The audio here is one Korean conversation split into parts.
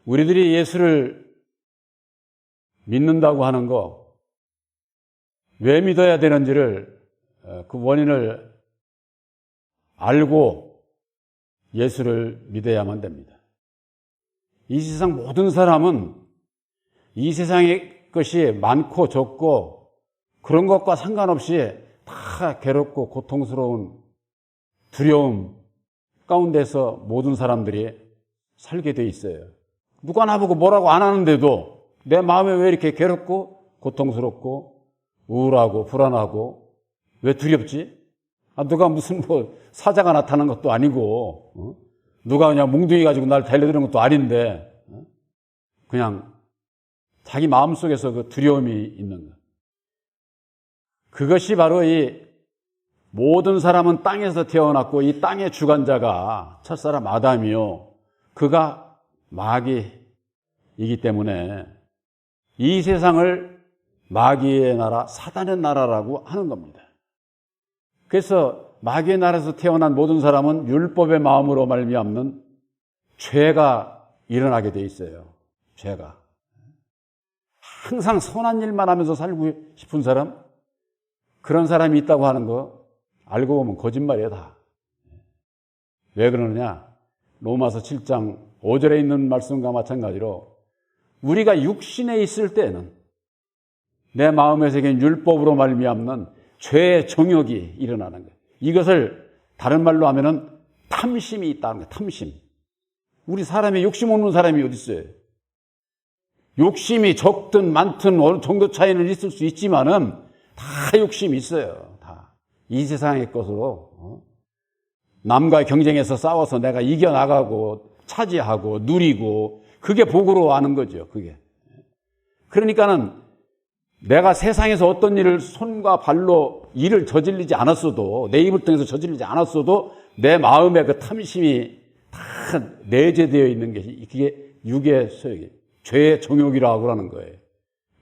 우리들이 예수를 믿는다고 하는 거, 왜 믿어야 되는지를 그 원인을 알고 예수를 믿어야만 됩니다. 이 세상 모든 사람은 이 세상의 것이 많고 적고 그런 것과 상관없이 다 괴롭고 고통스러운 두려움 가운데서 모든 사람들이 살게 돼 있어요. 누가 나보고 뭐라고 안 하는데도 내 마음에 왜 이렇게 괴롭고 고통스럽고 우울하고 불안하고 왜 두렵지? 누가 무슨 사자가 나타난 것도 아니고 누가 그냥 뭉둥이 가지고 날 달려드는 것도 아닌데 그냥 자기 마음속에서 그 두려움이 있는 것. 그것이 바로 이 모든 사람은 땅에서 태어났고 이 땅의 주관자가 첫사람 아담이요. 그가 마귀이기 때문에 이 세상을 마귀의 나라, 사단의 나라라고 하는 겁니다. 그래서 마귀의 나라에서 태어난 모든 사람은 율법의 마음으로 말미암는 죄가 일어나게 돼 있어요. 죄가. 항상 선한 일만 하면서 살고 싶은 사람, 그런 사람이 있다고 하는 거 알고 보면 거짓말이에요, 다. 왜 그러느냐? 로마서 7장 5절에 있는 말씀과 마찬가지로 우리가 육신에 있을 때는 내 마음에 새긴 율법으로 말미암는 죄의 정욕이 일어나는 거예요. 이것을 다른 말로 하면은 탐심이 있다는 거예요. 탐심. 우리 사람이 욕심 없는 사람이 어디 있어요? 욕심이 적든 많든 어느 정도 차이는 있을 수 있지만은 다 욕심이 있어요. 다. 이 세상의 것으로 남과 경쟁해서 싸워서 내가 이겨나가고 차지하고 누리고 그게 복으로 아는 거죠. 그게. 그러니까는 내가 세상에서 어떤 일을 손과 발로 일을 저질리지 않았어도 내 입을 통해서 저질리지 않았어도 내 마음에 그 탐심이 다 내재되어 있는 게 그게 육의 소욕이 죄의 정욕이라고 하는 거예요.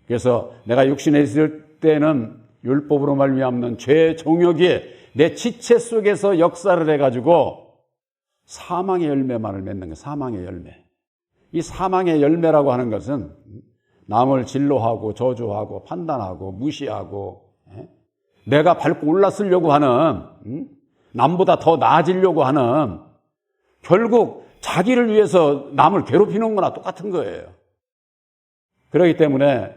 그래서 내가 육신에 있을 때는 율법으로 말미암는 죄의 정욕이 내 지체 속에서 역사를 해가지고 사망의 열매만을 맺는 거예요. 사망의 열매. 이 사망의 열매라고 하는 것은 남을 진노하고 저주하고 판단하고 무시하고 내가 밟고 올라서려고 하는 남보다 더 나아지려고 하는 결국 자기를 위해서 남을 괴롭히는 거나 똑같은 거예요. 그렇기 때문에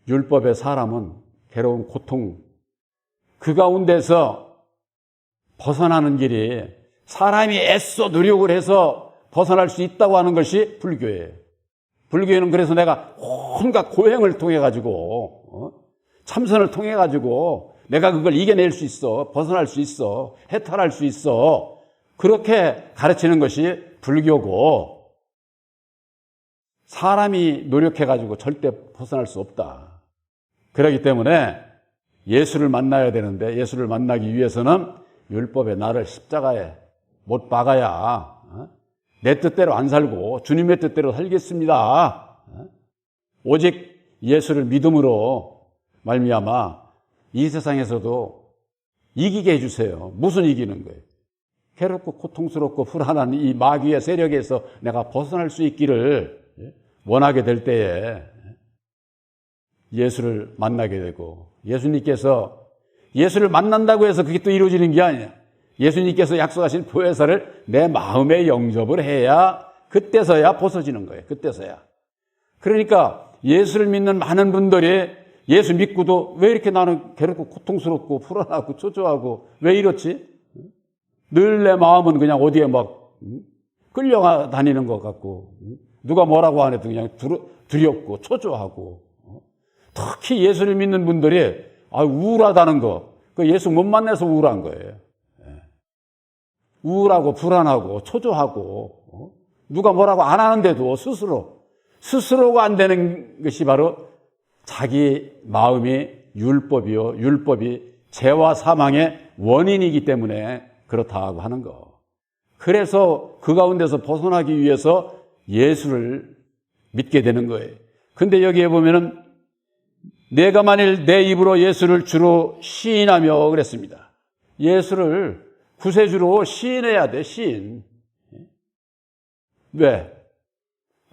율법의 사람은 괴로운 고통 그 가운데서 벗어나는 길이 사람이 애써 노력을 해서 벗어날 수 있다고 하는 것이 불교예요. 불교에는 그래서 내가 온갖 고행을 통해 가지고 참선을 통해 가지고 내가 그걸 이겨낼 수 있어, 벗어날 수 있어, 해탈할 수 있어 그렇게 가르치는 것이 불교고 사람이 노력해 가지고 절대 벗어날 수 없다. 그렇기 때문에 예수를 만나야 되는데 예수를 만나기 위해서는 율법의 나를 십자가에 못 박아야 내 뜻대로 안 살고 주님의 뜻대로 살겠습니다. 오직 예수를 믿음으로 말미암아 이 세상에서도 이기게 해주세요. 무슨 이기는 거예요? 괴롭고 고통스럽고 불안한 이 마귀의 세력에서 내가 벗어날 수 있기를 원하게 될 때에 예수를 만나게 되고 예수님께서 예수를 만난다고 해서 그게 또 이루어지는 게 아니에요. 예수님께서 약속하신 보혜사를 내 마음에 영접을 해야 그때서야 벗어지는 거예요. 그때서야. 그러니까 예수를 믿는 많은 분들이 예수 믿고도 왜 이렇게 나는 괴롭고 고통스럽고 불안하고 초조하고 왜 이렇지? 늘 내 마음은 그냥 어디에 막 끌려다니는 것 같고 누가 뭐라고 안 해도 그냥 두렵고 초조하고 특히 예수를 믿는 분들이 우울하다는 거 그 예수 못 만나서 우울한 거예요. 우울하고 불안하고 초조하고 누가 뭐라고 안 하는데도 스스로가 안 되는 것이 바로 자기 마음이 율법이요. 율법이 죄와 사망의 원인이기 때문에 그렇다고 하는 거. 그래서 그 가운데서 벗어나기 위해서 예수를 믿게 되는 거예요. 근데 여기에 보면은 내가 만일 내 입으로 예수를 주로 시인하며 그랬습니다. 예수를 구세주로 시인해야 돼, 시인. 왜?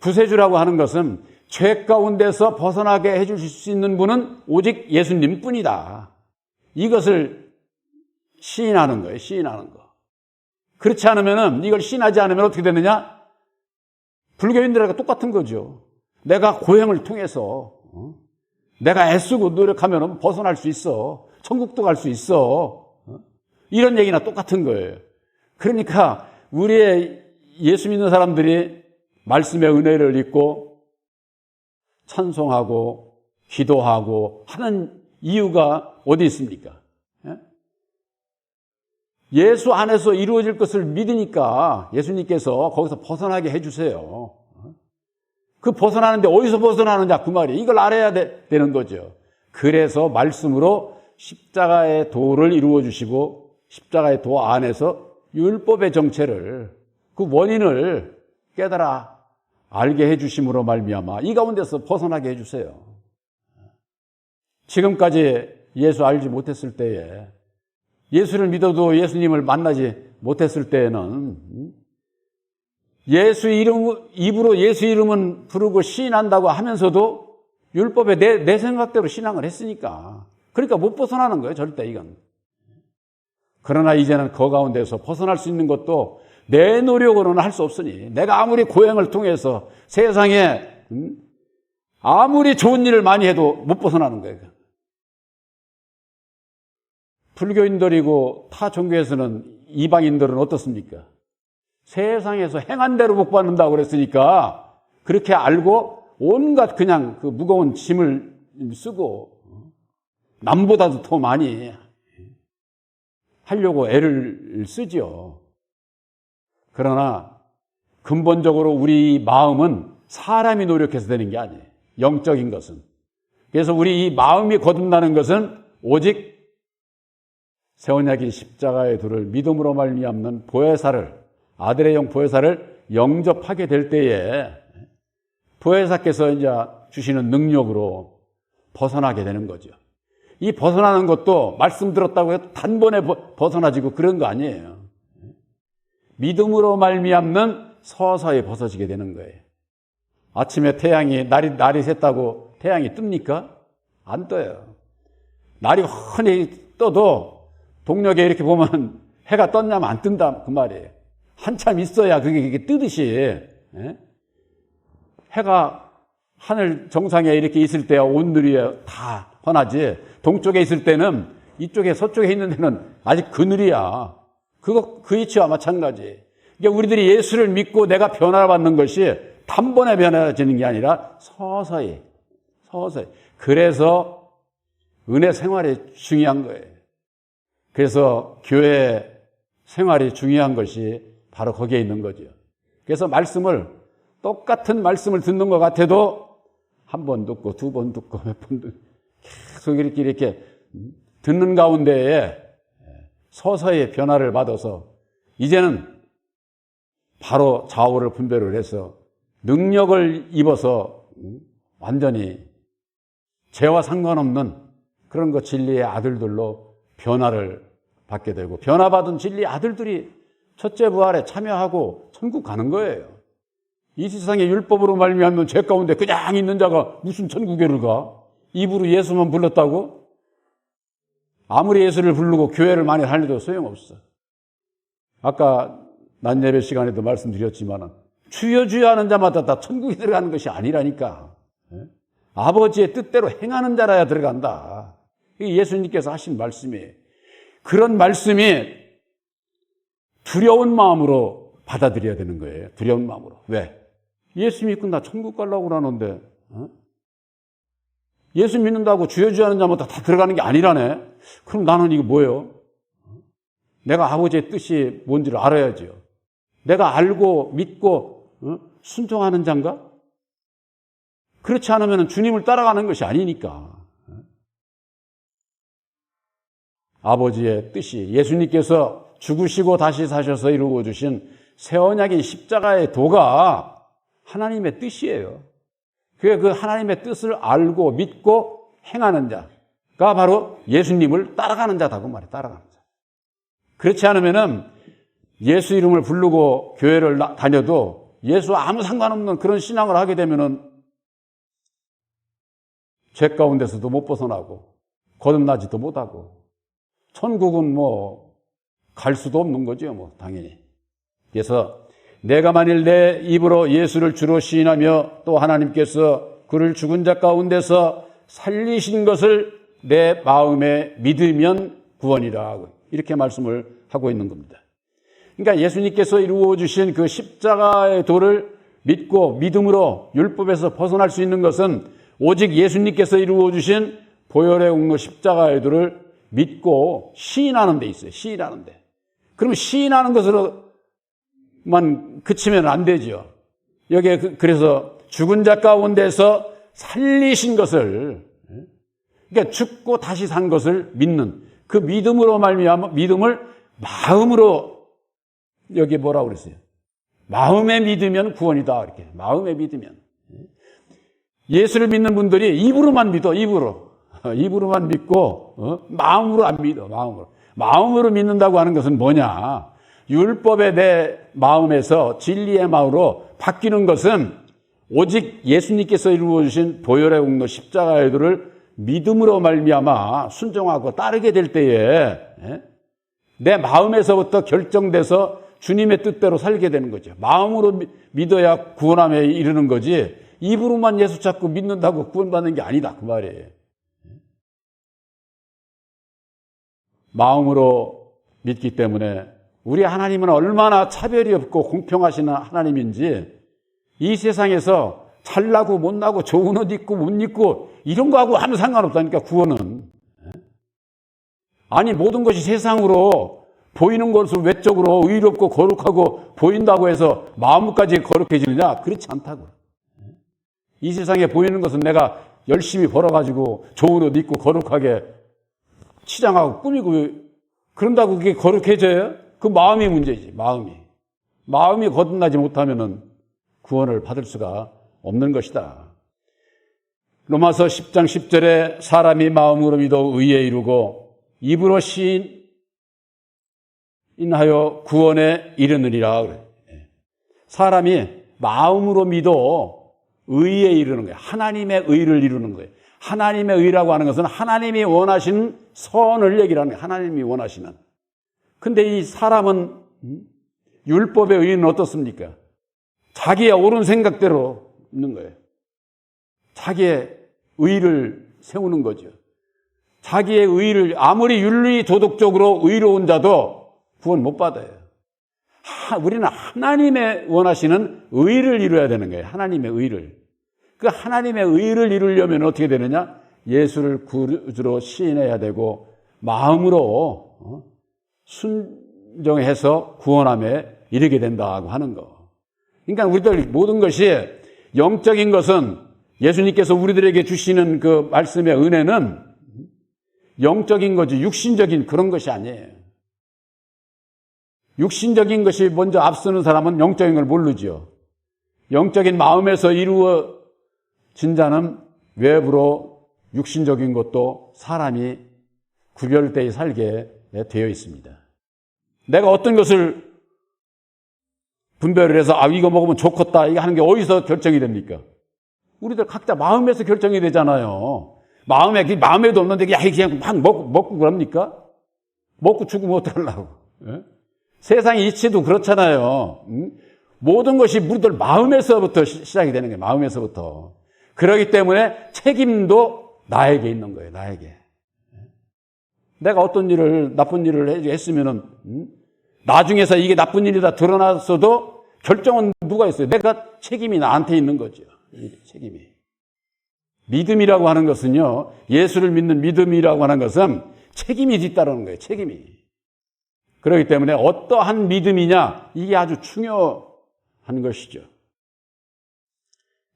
구세주라고 하는 것은 죄 가운데서 벗어나게 해주실 수 있는 분은 오직 예수님 뿐이다. 이것을 시인하는 거예요. 시인하는 거. 그렇지 않으면, 이걸 시인하지 않으면 어떻게 되느냐? 불교인들하고 똑같은 거죠. 내가 고행을 통해서 내가 애쓰고 노력하면 벗어날 수 있어. 천국도 갈 수 있어. 이런 얘기나 똑같은 거예요. 그러니까 우리의 예수 믿는 사람들이 말씀의 은혜를 입고 찬송하고 기도하고 하는 이유가 어디 있습니까? 예수 안에서 이루어질 것을 믿으니까 예수님께서 거기서 벗어나게 해주세요. 그 벗어나는데 어디서 벗어나느냐 그 말이 이걸 알아야 되는 거죠. 그래서 말씀으로 십자가의 도를 이루어 주시고 십자가의 도 안에서 율법의 정체를 그 원인을 깨달아 알게 해주심으로 말미암아 이 가운데서 벗어나게 해주세요. 지금까지 예수 알지 못했을 때에 예수를 믿어도 예수님을 만나지 못했을 때에는 예수 이름, 입으로 예수 이름은 부르고 시인한다고 하면서도 율법에 내 생각대로 신앙을 했으니까. 그러니까 못 벗어나는 거예요, 절대 이건. 그러나 이제는 그 가운데서 벗어날 수 있는 것도 내 노력으로는 할 수 없으니 내가 아무리 고행을 통해서 세상에 아무리 좋은 일을 많이 해도 못 벗어나는 거예요. 불교인들이고 타 종교에서는 이방인들은 어떻습니까? 세상에서 행한 대로 복 받는다고 그랬으니까 그렇게 알고 온갖 그냥 그 무거운 짐을 쓰고 남보다도 더 많이 하려고 애를 쓰죠. 그러나 근본적으로 우리 마음은 사람이 노력해서 되는 게 아니에요. 영적인 것은. 그래서 우리 이 마음이 거듭나는 것은 오직 새 언약인 십자가의 도를 믿음으로 말미암는 보혜사를 아들의 영 보혜사를 영접하게 될 때에 보혜사께서 이제 주시는 능력으로 벗어나게 되는 거죠. 이 벗어나는 것도 말씀 들었다고 해서 단번에 벗어나지고 그런 거 아니에요. 믿음으로 말미암는 서서히 벗어지게 되는 거예요. 아침에 태양이 날이 샜다고 태양이 뜹니까? 안 떠요. 날이 훤히 떠도 동력에 이렇게 보면 해가 떴냐면 안 뜬다 그 말이에요. 한참 있어야 그게 뜨듯이 해가 하늘 정상에 이렇게 있을 때야 온누리에 다 훤하지 동쪽에 있을 때는 이쪽에 서쪽에 있는 데는 아직 그늘이야. 그 이치와 마찬가지. 그러니까 우리들이 예수를 믿고 내가 변화를 받는 것이 단번에 변화지는 게 아니라 서서히. 그래서 은혜 생활이 중요한 거예요. 그래서 교회 생활이 중요한 것이 바로 거기에 있는 거죠. 그래서 똑같은 말씀을 듣는 것 같아도 한 번 듣고 두 번 듣고 몇 번 듣고 계속 이렇게 듣는 가운데에 서서히 변화를 받아서 이제는 바로 좌우를 분별을 해서 능력을 입어서 완전히 죄와 상관없는 그런 것 진리의 아들들로 변화를 받게 되고 변화받은 진리의 아들들이 첫째 부활에 참여하고 천국 가는 거예요. 이 세상의 율법으로 말미암는 죄 가운데 그냥 있는 자가 무슨 천국에를 가? 입으로 예수만 불렀다고? 아무리 예수를 부르고 교회를 많이 하려도 소용없어. 아까 낮 예배 시간에도 말씀드렸지만 주여 주여 하는 자마다 다 천국에 들어가는 것이 아니라니까. 아버지의 뜻대로 행하는 자라야 들어간다. 이게 예수님께서 하신 말씀이에요. 그런 말씀이 두려운 마음으로 받아들여야 되는 거예요. 두려운 마음으로. 왜? 예수 믿고 나 천국 가려고 그러는데 예수 믿는다고 주여 주여 하는 자마다 다 들어가는 게 아니라네. 그럼 나는 이거 뭐예요? 내가 아버지의 뜻이 뭔지를 알아야죠. 내가 알고 믿고 순종하는 자인가? 그렇지 않으면 주님을 따라가는 것이 아니니까. 아버지의 뜻이 예수님께서 죽으시고 다시 사셔서 이루어 주신 새 언약인 십자가의 도가 하나님의 뜻이에요. 그게 그 하나님의 뜻을 알고 믿고 행하는 자가 바로 예수님을 따라가는 자다고 말해. 따라가는 자. 그렇지 않으면은 예수 이름을 부르고 교회를 다녀도 예수 아무 상관없는 그런 신앙을 하게 되면은 죄 가운데서도 못 벗어나고 거듭나지도 못하고 천국은 뭐 갈 수도 없는 거죠, 뭐 당연히. 그래서 내가 만일 내 입으로 예수를 주로 시인하며 또 하나님께서 그를 죽은 자 가운데서 살리신 것을 내 마음에 믿으면 구원이라, 이렇게 말씀을 하고 있는 겁니다. 그러니까 예수님께서 이루어 주신 그 십자가의 도를 믿고 믿음으로 율법에서 벗어날 수 있는 것은 오직 예수님께서 이루어 주신 보혈의 공로 십자가의 도를 믿고 시인하는 데 있어요. 시인하는 데. 그러면 시인하는 것으로만 그치면 안 되죠. 여기에 그래서 죽은 자 가운데서 살리신 것을, 그러니까 죽고 다시 산 것을 믿는 그 믿음으로 말미암아, 믿음을 마음으로, 여기 뭐라고 그랬어요? 마음에 믿으면 구원이다. 이렇게. 마음에 믿으면. 예수를 믿는 분들이 입으로만 믿어, 입으로만 믿고, 마음으로 안 믿어, 마음으로. 마음으로 믿는다고 하는 것은 뭐냐? 율법의 내 마음에서 진리의 마음으로 바뀌는 것은 오직 예수님께서 이루어주신 보혈의 공로 십자가의 도를 믿음으로 말미암아 순종하고 따르게 될 때에 내 마음에서부터 결정돼서 주님의 뜻대로 살게 되는 거죠. 마음으로 믿어야 구원함에 이르는 거지 입으로만 예수 찾고 믿는다고 구원받는 게 아니다, 그 말이에요. 마음으로 믿기 때문에 우리 하나님은 얼마나 차별이 없고 공평하신 하나님인지 이 세상에서 잘나고 못나고 좋은 옷 입고 못 입고 이런 거하고 아무 상관없다니까, 구원은. 아니, 모든 것이 세상으로 보이는 것을 외적으로 의롭고 거룩하고 보인다고 해서 마음까지 거룩해지느냐? 그렇지 않다고. 이 세상에 보이는 것은 내가 열심히 벌어가지고 좋은 옷 입고 거룩하게 치장하고 꾸미고 그런다고 그게 거룩해져요? 그 마음이 문제지, 마음이. 마음이 거듭나지 못하면은 구원을 받을 수가 없는 것이다. 로마서 10장 10절에 사람이 마음으로 믿어 의에 이르고 입으로 시인하여 구원에 이르느니라. 사람이 마음으로 믿어 의에 이르는 거예요. 하나님의 의를 이루는 거예요. 하나님의 의라고 하는 것은 하나님이 원하시는 선을 얘기하는 거예요. 하나님이 원하시는. 근데 이 사람은 율법의 의는 어떻습니까? 자기의 옳은 생각대로 있는 거예요. 자기의 의를 세우는 거죠. 자기의 의를, 아무리 윤리 도덕적으로 의로운 자도 구원 못 받아요. 우리는 하나님의 원하시는 의를 이루어야 되는 거예요. 하나님의 의를. 그 하나님의 의를 이루려면 어떻게 되느냐? 예수를 구주로 시인해야 되고 마음으로 순종해서 구원함에 이르게 된다고 하는 거. 그러니까 우리들 모든 것이 영적인 것은 예수님께서 우리들에게 주시는 그 말씀의 은혜는 영적인 거지 육신적인 그런 것이 아니에요. 육신적인 것이 먼저 앞서는 사람은 영적인 걸 모르죠. 영적인 마음에서 이루어진 자는 외부로 육신적인 것도 사람이 구별되어 살게 되어 있습니다. 내가 어떤 것을 분별을 해서 이거 먹으면 좋겠다 이거 하는 게 어디서 결정이 됩니까? 우리들 각자 마음에서 결정이 되잖아요. 마음에도 없는데 그냥 막 먹고 그럽니까? 먹고 죽으면 어떡하려고? 예? 세상의 이치도 그렇잖아요. 모든 것이 우리들 마음에서부터 시작이 되는 거예요. 마음에서부터. 그렇기 때문에 책임도 나에게 있는 거예요. 나에게. 내가 어떤 일을 나쁜 일을 했으면은 나중에서 이게 나쁜 일이다 드러났어도 결정은 누가 있어요? 내가 책임이 나한테 있는 거죠. 책임이. 믿음이라고 하는 것은요. 예수를 믿는 믿음이라고 하는 것은 책임이 뒤따르는 거예요. 책임이. 그렇기 때문에 어떠한 믿음이냐 이게 아주 중요한 것이죠.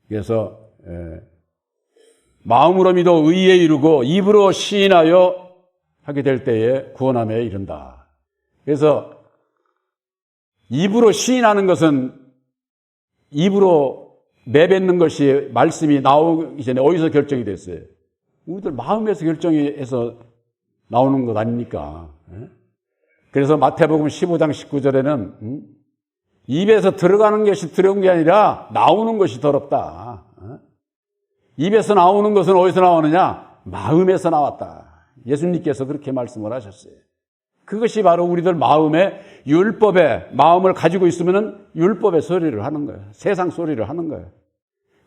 그래서 마음으로 믿어 의에 이르고 입으로 시인하여 하게 될 때에 구원함에 이른다. 그래서 입으로 시인하는 것은 입으로 내뱉는 것이 말씀이 나오기 전에 어디서 결정이 됐어요? 우리들 마음에서 결정해서 나오는 것 아닙니까? 그래서 마태복음 15장 19절에는 입에서 들어가는 것이 더러운 게 아니라 나오는 것이 더럽다. 입에서 나오는 것은 어디서 나오느냐? 마음에서 나왔다. 예수님께서 그렇게 말씀을 하셨어요. 그것이 바로 우리들 마음의 율법의 마음을 가지고 있으면 율법의 소리를 하는 거예요. 세상 소리를 하는 거예요.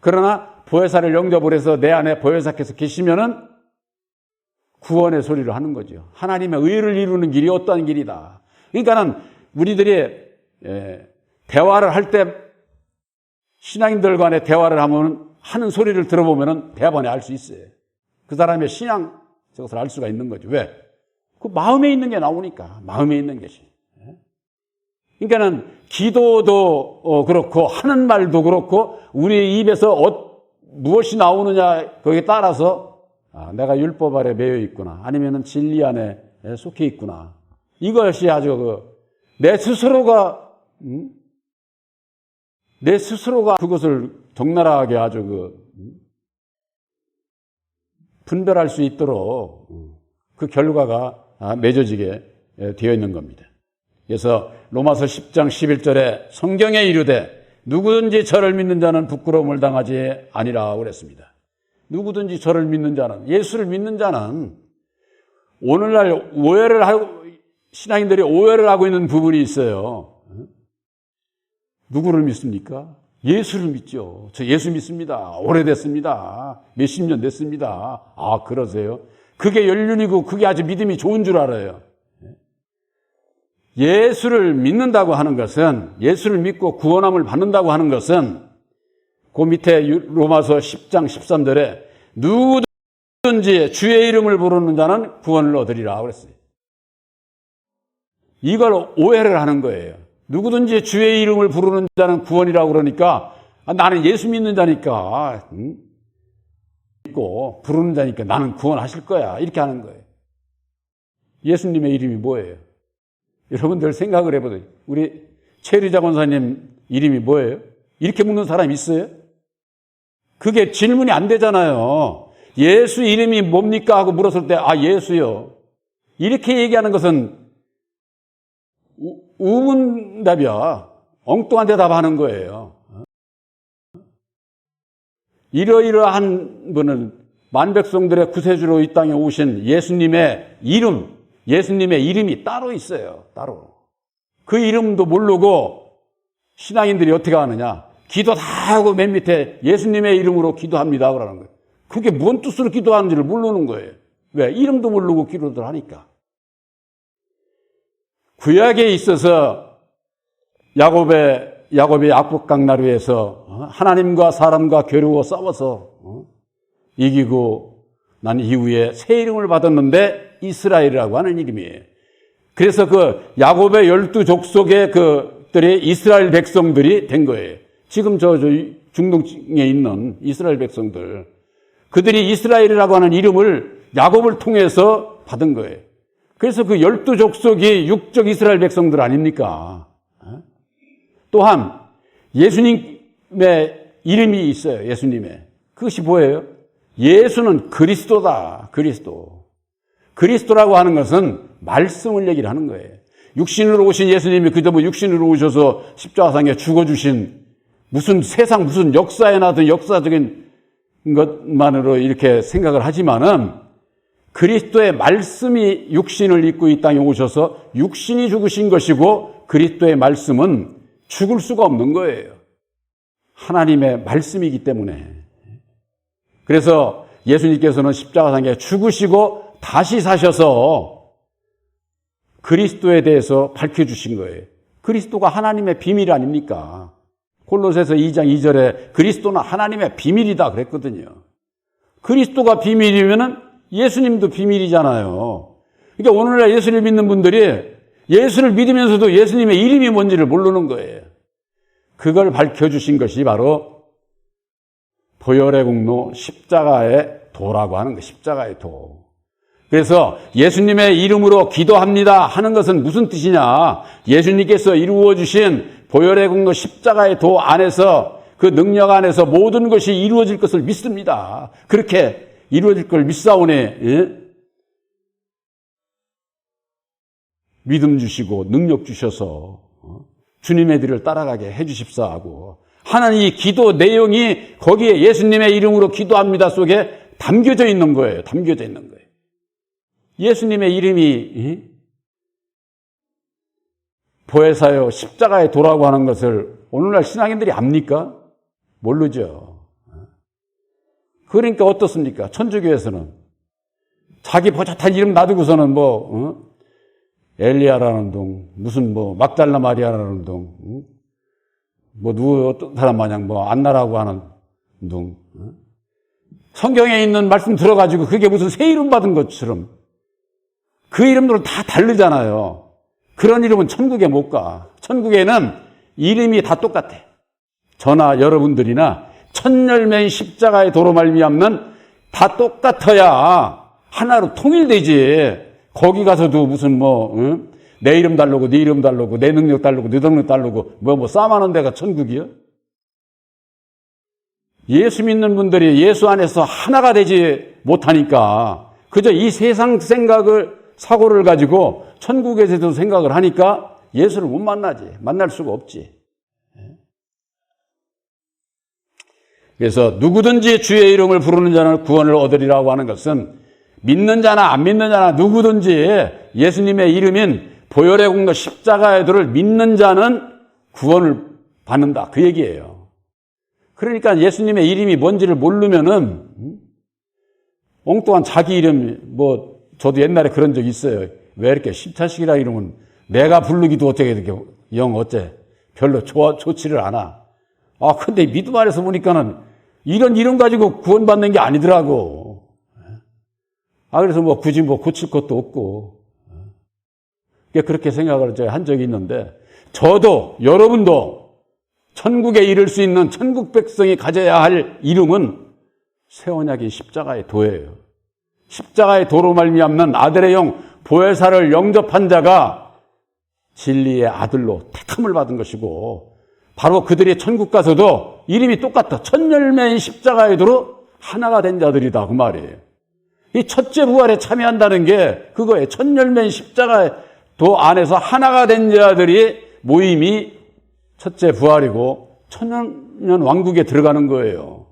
그러나 보혜사를 영접을 해서 내 안에 보혜사께서 계시면은 구원의 소리를 하는 거죠. 하나님의 의를 이루는 길이 어떠한 길이다. 그러니까는 우리들이 대화를 할 때 신앙인들 간의 대화를 하는 소리를 들어보면은 대번에 알 수 있어요. 그 사람의 신앙 저것을 알 수가 있는 거죠. 왜? 그 마음에 있는 게 나오니까. 마음에 있는 것이. 그러니까는 기도도 그렇고 하는 말도 그렇고 우리 입에서 무엇이 나오느냐 거기에 따라서 내가 율법 아래 매여 있구나. 아니면은 진리 안에 속해 있구나. 이것이 아주 내 스스로가 그것을 적나라하게 아주 분별할 수 있도록 그 결과가 맺어지게 되어 있는 겁니다. 그래서 로마서 10장 11절에 성경에 이르되 누구든지 저를 믿는 자는 부끄러움을 당하지 아니라 그랬습니다. 누구든지 저를 믿는 자는, 예수를 믿는 자는 오늘날 신앙인들이 오해를 하고 있는 부분이 있어요. 누구를 믿습니까? 예수를 믿죠. 저 예수 믿습니다. 오래됐습니다. 몇십 년 됐습니다. 아, 그러세요? 그게 연륜이고 그게 아주 믿음이 좋은 줄 알아요. 예수를 믿는다고 하는 것은, 예수를 믿고 구원함을 받는다고 하는 것은 그 밑에 로마서 10장 13절에 누구든지 주의 이름을 부르는 자는 구원을 얻으리라 그랬어요. 이걸 오해를 하는 거예요. 누구든지 주의 이름을 부르는 자는 구원이라고 그러니까 나는 예수 믿는 자니까 믿고 부르는 자니까 나는 구원하실 거야 이렇게 하는 거예요. 예수님의 이름이 뭐예요? 여러분들 생각을 해보세요. 우리 최리자 권사님 이름이 뭐예요? 이렇게 묻는 사람 있어요? 그게 질문이 안 되잖아요. 예수 이름이 뭡니까? 하고 물었을 때 예수요. 이렇게 얘기하는 것은 우문답이야. 엉뚱한 대답하는 거예요. 이러이러한 분은 만백성들의 구세주로 이 땅에 오신 예수님의 이름이 따로 있어요. 따로. 그 이름도 모르고 신앙인들이 어떻게 하느냐. 기도 다 하고 맨 밑에 예수님의 이름으로 기도합니다. 그러는 거예요. 그게 뭔 뜻으로 기도하는지를 모르는 거예요. 왜? 이름도 모르고 기도를 하니까. 구약에 있어서 야곱의 악북강나루에서 하나님과 사람과 겨루어 싸워서 이기고 난 이후에 새 이름을 받았는데 이스라엘이라고 하는 이름이에요. 그래서 그 야곱의 12족속의 그들이 이스라엘 백성들이 된 거예요. 지금 저 중동에 있는 이스라엘 백성들. 그들이 이스라엘이라고 하는 이름을 야곱을 통해서 받은 거예요. 그래서 그 12족속이 육적 이스라엘 백성들 아닙니까? 또한 예수님의 이름이 있어요. 예수님의. 그것이 뭐예요? 예수는 그리스도다. 그리스도라고 하는 것은 말씀을 얘기를 하는 거예요. 육신으로 오신 예수님이 그저 육신으로 오셔서 십자가상에 죽어주신 무슨 역사에 나든 역사적인 것만으로 이렇게 생각을 하지만은 그리스도의 말씀이 육신을 입고 이 땅에 오셔서 육신이 죽으신 것이고 그리스도의 말씀은 죽을 수가 없는 거예요. 하나님의 말씀이기 때문에. 그래서 예수님께서는 십자가상에 죽으시고 다시 사셔서 그리스도에 대해서 밝혀주신 거예요. 그리스도가 하나님의 비밀 아닙니까? 골로새서 2장 2절에 그리스도는 하나님의 비밀이다 그랬거든요. 그리스도가 비밀이면은 예수님도 비밀이잖아요. 그러니까 오늘날 예수를 믿는 분들이 예수를 믿으면서도 예수님의 이름이 뭔지를 모르는 거예요. 그걸 밝혀주신 것이 바로 보혈의 공로 십자가의 도라고 하는 거예요. 십자가의 도. 그래서 예수님의 이름으로 기도합니다 하는 것은 무슨 뜻이냐. 예수님께서 이루어주신 보혈의 공로 십자가의 도 안에서 그 능력 안에서 모든 것이 이루어질 것을 믿습니다. 그렇게 이루어질 걸 믿사오니 믿음 주시고 능력 주셔서 주님의 뒤를 따라가게 해주십사 하고, 하나님 이 기도 내용이 거기에 예수님의 이름으로 기도합니다 속에 담겨져 있는 거예요. 담겨져 있는 거예요. 예수님의 이름이 보혜사요 십자가의 도라고 하는 것을 오늘날 신앙인들이 압니까? 모르죠. 그러니까 어떻습니까? 천주교에서는 자기 보젓한 이름 놔두고서는 엘리야라는 동, 무슨 막달라 마리아라는 동, 누구 어떤 사람 마냥 안나라고 하는 동, 성경에 있는 말씀 들어가지고 그게 무슨 새 이름 받은 것처럼 그 이름들은 다 다르잖아요. 그런 이름은 천국에 못 가. 천국에는 이름이 다 똑같아. 저나 여러분들이나 천열매인 십자가의 도로 말미암는 다 똑같아야 하나로 통일되지. 거기 가서도 무슨 내 이름 달라고 네 이름 달라고 내 능력 달라고 네 능력 달라고 싸움하는 데가 천국이요? 예수 믿는 분들이 예수 안에서 하나가 되지 못하니까 그저 이 세상 사고를 가지고 천국에서도 생각을 하니까 예수를 못 만나지. 만날 수가 없지. 그래서 누구든지 주의 이름을 부르는 자는 구원을 얻으리라고 하는 것은 믿는 자나 안 믿는 자나 누구든지 예수님의 이름인 보혈의 공로 십자가의 도를 믿는 자는 구원을 받는다. 그 얘기예요. 그러니까 예수님의 이름이 뭔지를 모르면은 엉뚱한 자기 이름 저도 옛날에 그런 적 있어요. 왜 이렇게 십자식이라 이러면 내가 부르기도 어떻게 이렇게 어째 별로 좋지를 않아. 근데 믿음 안에서 보니까는 이런 이름 가지고 구원받는 게 아니더라고. 그래서 굳이 고칠 것도 없고. 그렇게 생각을 제가 한 적이 있는데, 저도 여러분도 천국에 이를 수 있는 천국 백성이 가져야 할 이름은 새 언약인 십자가의 도예요. 십자가의 도로 말미암는 아들의 영 보혜사를 영접한 자가 진리의 아들로 택함을 받은 것이고, 바로 그들이 천국 가서도 이름이 똑같다. 천열매인 십자가의 도로 하나가 된 자들이다. 그 말이에요. 이 첫째 부활에 참여한다는 게 그거예요. 천열매인 십자가의 도 안에서 하나가 된 자들이 모임이 첫째 부활이고 천년 왕국에 들어가는 거예요.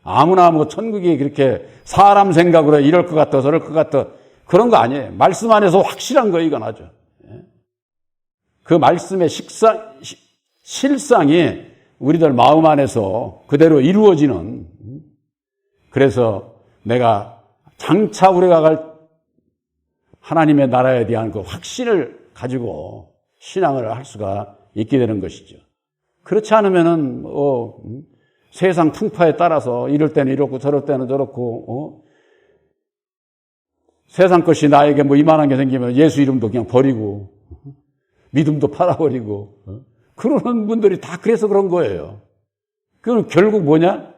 아무나 천국이 그렇게 사람 생각으로 이럴 것 같아 저럴 것 같아 그런 거 아니에요. 말씀 안에서 확실한 거 이건 아주. 그 말씀의 실상이 우리들 마음 안에서 그대로 이루어지는, 그래서 내가 장차 우리가 갈 하나님의 나라에 대한 그 확신을 가지고 신앙을 할 수가 있게 되는 것이죠. 그렇지 않으면은 세상 풍파에 따라서 이럴 때는 이렇고 저럴 때는 저렇고 세상 것이 나에게 이만한 게 생기면 예수 이름도 그냥 버리고 믿음도 팔아버리고 그러는 분들이 다 그래서 그런 거예요. 그건 결국 뭐냐?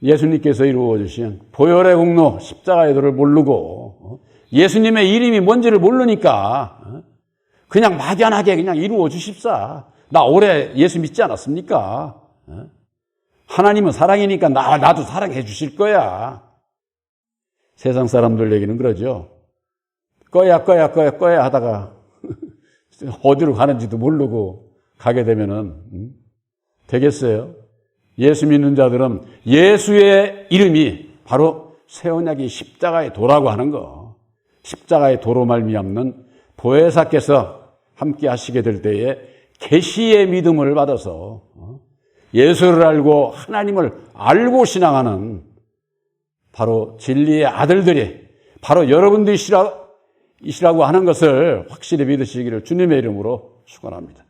예수님께서 이루어 주신 보혈의 공로 십자가의 도를 모르고 예수님의 이름이 뭔지를 모르니까 그냥 막연하게 그냥 이루어 주십사. 나 올해 예수 믿지 않았습니까? 하나님은 사랑이니까 나도 사랑해 주실 거야. 세상 사람들 얘기는 그러죠. 꺼야 하다가 어디로 가는지도 모르고 가게 되면은 되겠어요? 예수 믿는 자들은 예수의 이름이 바로 새 언약이 십자가의 도라고 하는 거. 십자가의 도로 말미암는 보혜사께서 함께 하시게 될 때에 계시의 믿음을 받아서 예수를 알고 하나님을 알고 신앙하는 바로 진리의 아들들이 바로 여러분들이시라고 하는 것을 확실히 믿으시기를 주님의 이름으로 축원합니다.